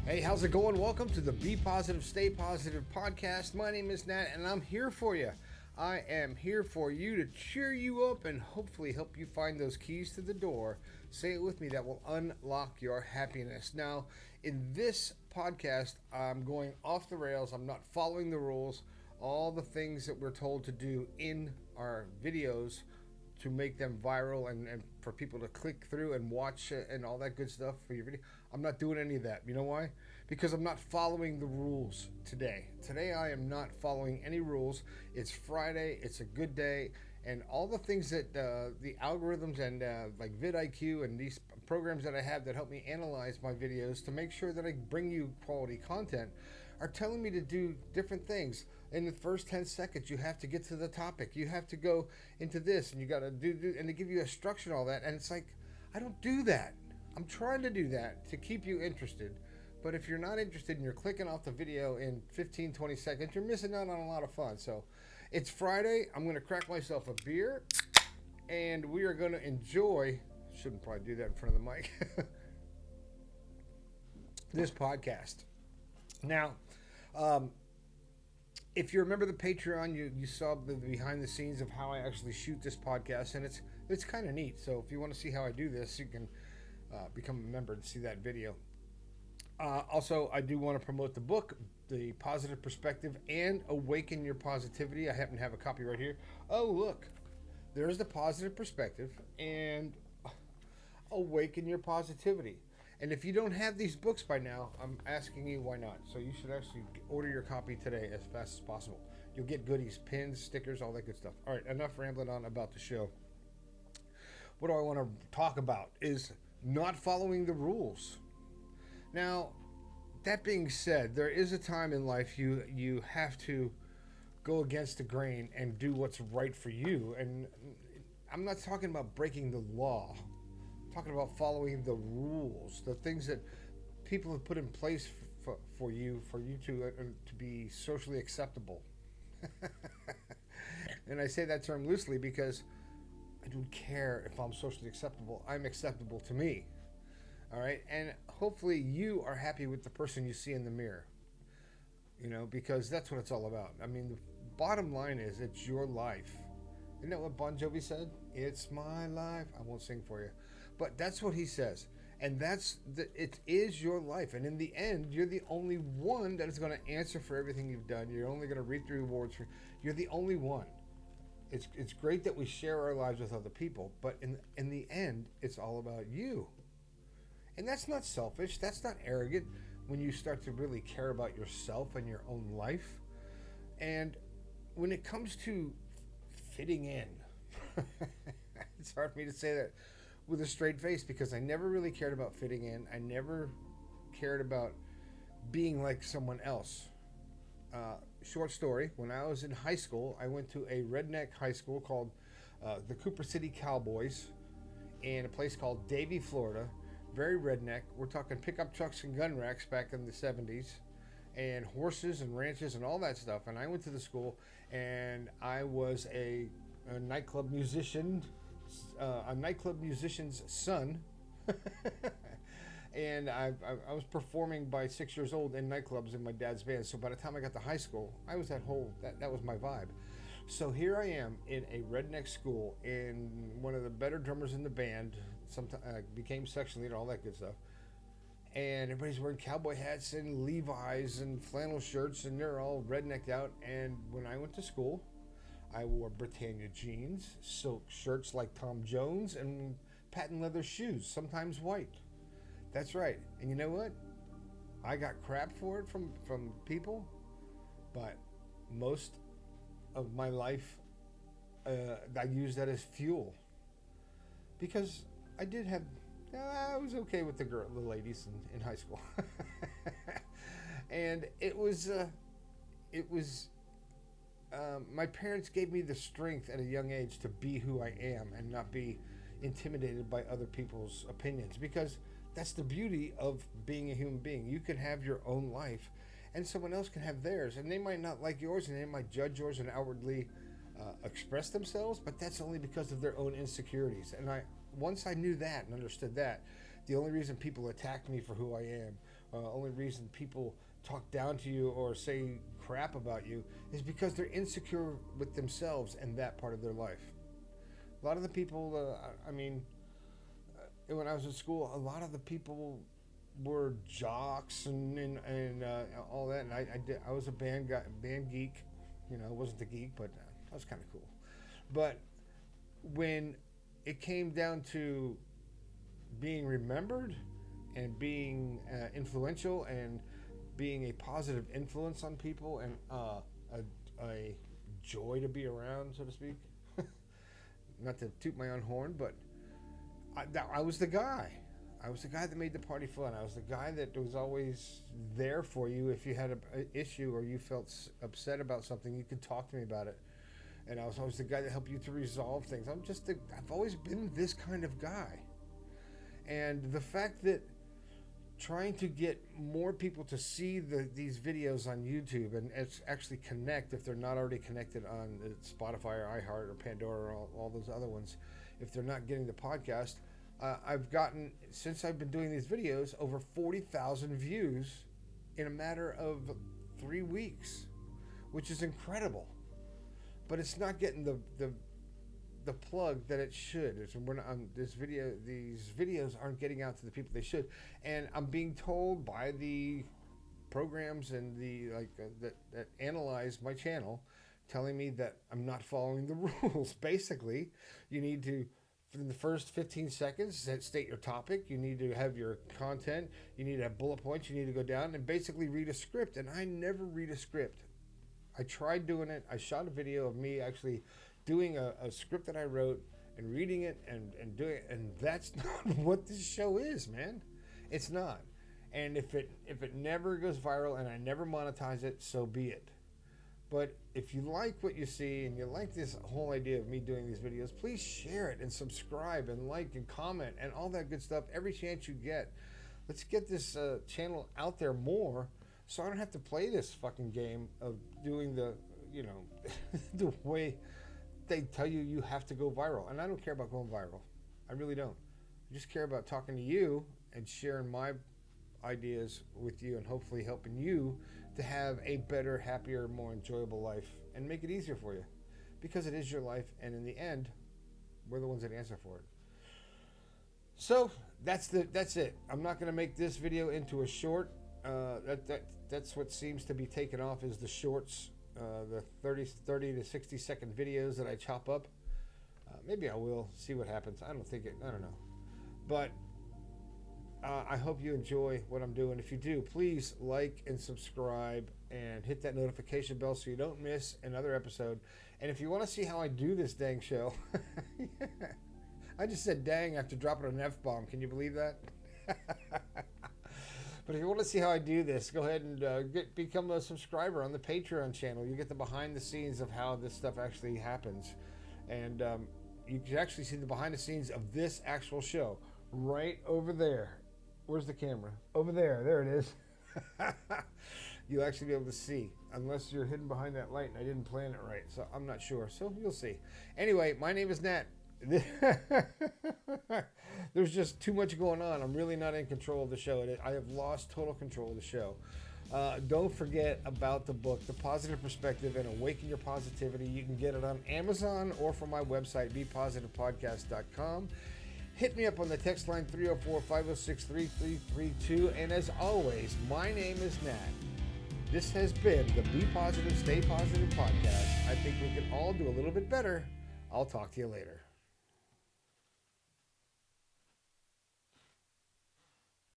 Hey, how's it going? Welcome to the Be Positive, Stay Positive podcast. My name is Nat, and I'm here for you. I am here for you to cheer you up and hopefully help you find those keys to the door. Say it with me, that will unlock your happiness. Now, in this podcast, I'm going off the rails. I'm not following the rules. All the things that we're told to do in our videos to make them viral and for people to click through and watch and all that good stuff for your video. I'm not doing any of that. You know why? Because I'm not following the rules today. Today I am not following any rules. It's Friday. It's a good day. And all the things that the algorithms and like vidIQ and these programs that I have that help me analyze my videos to make sure that I bring you quality content are telling me to do different things. In the first 10 seconds, you have to get to the topic. You have to go into this, and you got to do, and they give you a structure and all that. And it's like, I don't do that. I'm trying to do that to keep you interested. But if you're not interested and you're clicking off the video in 15, 20 seconds, you're missing out on a lot of fun. So it's Friday. I'm going to crack myself a beer, and we are going to enjoy, shouldn't probably do that in front of the mic, this podcast. Now, if you remember the Patreon, you saw the behind the scenes of how I actually shoot this podcast, and it's kind of neat. So if you want to see how I do this, you can become a member and see that video. Also, I do want to promote the book, The Positive Perspective and Awaken Your Positivity. I happen to have a copy right here. Oh, look, there's the Positive Perspective and Awaken Your Positivity. And if you don't have these books by now, I'm asking you why not. So you should actually order your copy today as fast as possible. You'll get goodies, pins, stickers, all that good stuff. All right, enough rambling on about the show. What do I want to talk about is not following the rules. Now, that being said, there is a time in life you have to go against the grain and do what's right for you. And I'm not talking about breaking the law. Talking about following the rules, the things that people have put in place for you to be socially acceptable. And I say that term loosely because I don't care if I'm socially acceptable. I'm acceptable to me. All right, and hopefully you are happy with the person you see in the mirror. You know, because that's what it's all about. I mean, the bottom line is it's your life. Isn't that what Bon Jovi said? It's my life. I won't sing for you. But that's what he says. And it is your life. And in the end, you're the only one that is going to answer for everything you've done. You're only going to reap the rewards. You're the only one. It's great that we share our lives with other people. But in the end, it's all about you. And that's not selfish. That's not arrogant when you start to really care about yourself and your own life. And when it comes to fitting in, it's hard for me to say that with a straight face because I never really cared about fitting in. I never cared about being like someone else. Short story, when I was in high school, I went to a redneck high school called the Cooper City Cowboys in a place called Davie, Florida. Very redneck. We're talking pickup trucks and gun racks back in the 70s and horses and ranches and all that stuff. And I went to the school and I was a nightclub musician, a nightclub musician's son. And I was performing by 6 years old in nightclubs in my dad's band. So by the time I got to high school, I was that was my vibe. So here I am in a redneck school, and one of the better drummers in the band became section leader, all that good stuff. And everybody's wearing cowboy hats and Levi's and flannel shirts, and they're all rednecked out. And when I went to school, I wore Britannia jeans, silk shirts like Tom Jones, and patent leather shoes, sometimes white. That's right. And you know what? I got crap for it from people, but most of my life, I used that as fuel because I was okay with the ladies in high school. And it was my parents gave me the strength at a young age to be who I am and not be intimidated by other people's opinions, because that's the beauty of being a human being. You can have your own life and someone else can have theirs, and they might not like yours and they might judge yours and outwardly express themselves, but that's only because of their own insecurities. And once I knew that and understood that, the only reason people attacked me for who I am only reason people talk down to you or say crap about you is because they're insecure with themselves and that part of their life. A lot of the people, when I was in school, a lot of the people were jocks and all that, and I was a band geek. I wasn't the geek, but I was kind of cool. But when it came down to being remembered and being influential and being a positive influence on people and a joy to be around, so to speak. Not to toot my own horn, but I was the guy. I was the guy that made the party fun. I was the guy that was always there for you if you had an issue or you felt upset about something. You could talk to me about it. And I was always the guy that helped you to resolve things. I've always been this kind of guy. And the fact that trying to get more people to see these videos on YouTube and actually connect if they're not already connected on Spotify or iHeart or Pandora or all those other ones, if they're not getting the podcast, I've gotten, since I've been doing these videos, over 40,000 views in a matter of 3 weeks, which is incredible. But it's not getting the plug that it should. These videos aren't getting out to the people they should, and I'm being told by the programs and that analyze my channel, telling me that I'm not following the rules. Basically, you need to, in the first 15 seconds, state your topic. You need to have your content. You need to have bullet points. You need to go down and basically read a script. And I never read a script. I tried doing it. I shot a video of me actually doing a script that I wrote and reading it and doing it, and that's not what this show is, man. It's not. And if it never goes viral and I never monetize it, so be it. But if you like what you see and you like this whole idea of me doing these videos, please share it and subscribe and like and comment and all that good stuff every chance you get. Let's get this channel out there more so I don't have to play this fucking game of doing the the way they tell you have to go viral. And I don't care about going viral. I really don't. I just care about talking to you and sharing my ideas with you and hopefully helping you to have a better, happier, more enjoyable life and make it easier for you, because it is your life, and in the end, we're the ones that answer for it. So that's it. I'm not going to make this video into a short. That's what seems to be taken off is the shorts, the 30 to 60 second videos that I chop up. Maybe I will see what happens. I don't know. But I hope you enjoy what I'm doing. If you do, please like and subscribe and hit that notification bell so you don't miss another episode. And if you want to see how I do this dang show, I just said dang after dropping an F-bomb. Can you believe that? But if you want to see how I do this, go ahead and become a subscriber on the Patreon channel. You get the behind the scenes of how this stuff actually happens. And you can actually see the behind the scenes of this actual show right over there. Where's the camera? Over there. There it is. You'll actually be able to see, unless you're hidden behind that light and I didn't plan it right. So I'm not sure. So you'll see. Anyway, my name is Nat. There's just too much going on. I'm really not in control of the show. I have lost total control of the show. Don't forget about the book, The Positive Perspective and Awaken Your Positivity. You can get it on Amazon or from my website, bepositivepodcast.com. Hit me up on the text line 304-506-3332. And as always, my name is Nat. This has been the Be Positive, Stay Positive podcast. I think we can all do a little bit better. I'll talk to you later.